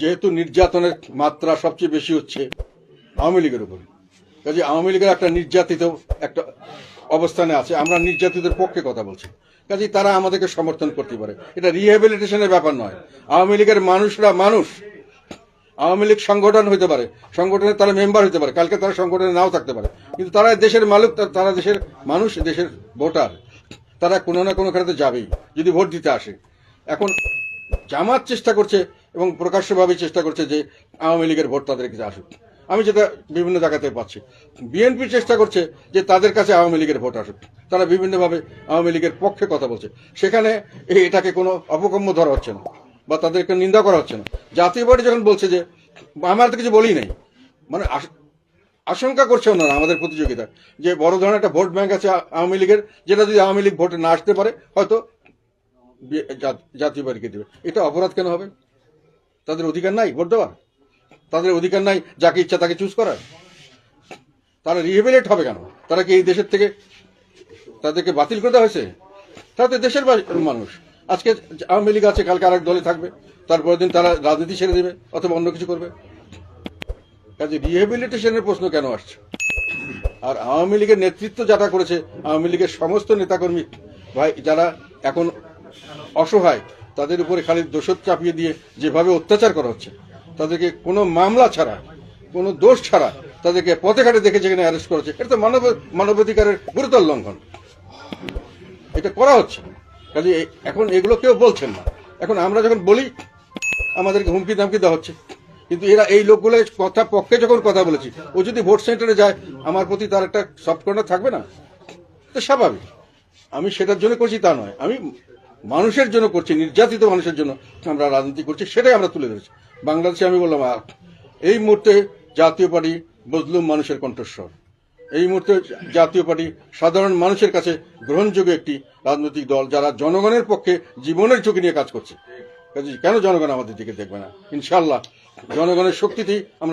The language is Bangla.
যেহেতু নির্যাতনের মাত্রা সবচেয়ে বেশি হচ্ছে আওয়ামী লীগের উপর, কাজে আওয়ামী লীগের একটা নির্যাতিত একটা অবস্থানে আছে, আমরা নির্যাতিতের পক্ষে কথা বলছি, কাজে তারা আমাদেরকে সমর্থন করতে পারে। এটা রিহ্যাবিলিটেশনের ব্যাপার নয়। আওয়ামী লীগের মানুষরা মানুষ, আওয়ামী লীগ সংগঠন হতে পারে, সংগঠনের তারা মেম্বার হতে পারে, কালকে তারা সংগঠনে নাও থাকতে পারে, কিন্তু তারা দেশের মালিক, তারা দেশের মানুষ, দেশের ভোটার, তারা কোনো না কোনো ক্ষেত্রে যাবেই যদি ভোট দিতে আসে। এখন জামাত চেষ্টা করছে এবং প্রকাশ্যভাবে চেষ্টা করছে যে আওয়ামী লীগের ভোট তাদের কাছে আসুক। আমি যেটা বিভিন্ন জায়গাতে পাচ্ছি, বিএনপি চেষ্টা করছে যে তাদের কাছে আওয়ামী লীগের ভোট আসুক, তারা বিভিন্নভাবে আওয়ামী লীগের পক্ষে কথা বলছে, সেখানে এটাকে কোনো অপকম্য ধরা হচ্ছে না বা তাদেরকে নিন্দা করা হচ্ছে না। জাতীয় পার্টি যখন বলছে যে আমরা তো কিছু বলি নাই, মানে আশঙ্কা করছে ওনারা আমাদের প্রতিযোগিতা যে বড় ধরনের একটা ভোট ব্যাংক আছে আওয়ামী লীগের, যেটা যদি আওয়ামী লীগ ভোটে না আসতে পারে হয়তো জাতীয় পার্টিকে দেবে। এটা অপরাধ কেন হবে? তাদের অধিকার নাই ভোট দেওয়ার? তাদের অধিকার নাই যাকে ইচ্ছা তাকে চুজ করার? তারা রিহেবিলেট হবে কেন? তারা কি এই দেশের থেকে তাদেরকে বাতিল করে দেওয়া হয়েছে? তারা তো দেশের মানুষ। আজকে আওয়ামী লীগ আছে, কালকে আরেক দলে থাকবে, তারপরের দিন তারা রাজনীতি ছেড়ে দেবে অথবা অন্য কিছু করবে। কাজে রিহেবিলিটেশনের প্রশ্ন কেন আসছে? আর আওয়ামী লীগের নেতৃত্ব যারা করেছে, আওয়ামী লীগের সমস্ত নেতাকর্মী ভাই যারা এখন অসহায়, তাদের উপরে খালি দোষক চাপিয়ে দিয়ে যেভাবে অত্যাচার করা হচ্ছে, তাদেরকে কোনো মামলা ছাড়া, কোনো দোষ ছাড়া তাদেরকে পথে ঘাটে দেখে যেখানে অ্যারেস্ট করা হচ্ছে, এটা তো মানবাধিকারের গুরুতর লঙ্ঘন। এটা করা হচ্ছে, কাজে এখন এগুলো কেউ বলছেন না। এখন আমরা যখন বলি আমাদেরকে হুমকি দামকি দেওয়া হচ্ছে, কিন্তু এরা এই লোকগুলো কথা পক্ষে যখন কথা বলেছি, ও যদি ভোট সেন্টারে যায় আমার প্রতি তার একটা সফট কর্নার থাকবে না? তো স্বাভাবিক। আমি সেটার জন্য করছি তা নয়, আমি মানুষের জন্য করছি, নির্যাতিত মানুষের জন্য আমরা রাজনীতি করছি, সেটাই আমরা তুলে ধরেছি। বাংলাদেশে আমি বললাম এই মুহূর্তে জাতীয় পার্টি মজলুম মানুষের কণ্ঠস্বর। এই মুহূর্তে জাতীয় পার্টি সাধারণ মানুষের কাছে গ্রহণযোগ্য একটি রাজনৈতিক দল, যারা জনগণের পক্ষে জীবনের ঝুঁকি নিয়ে কাজ করছে। কেন জনগণ আমাদের দিকে দেখবে না? ইনশাআল্লাহ জনগণের শক্তিতেই আমরা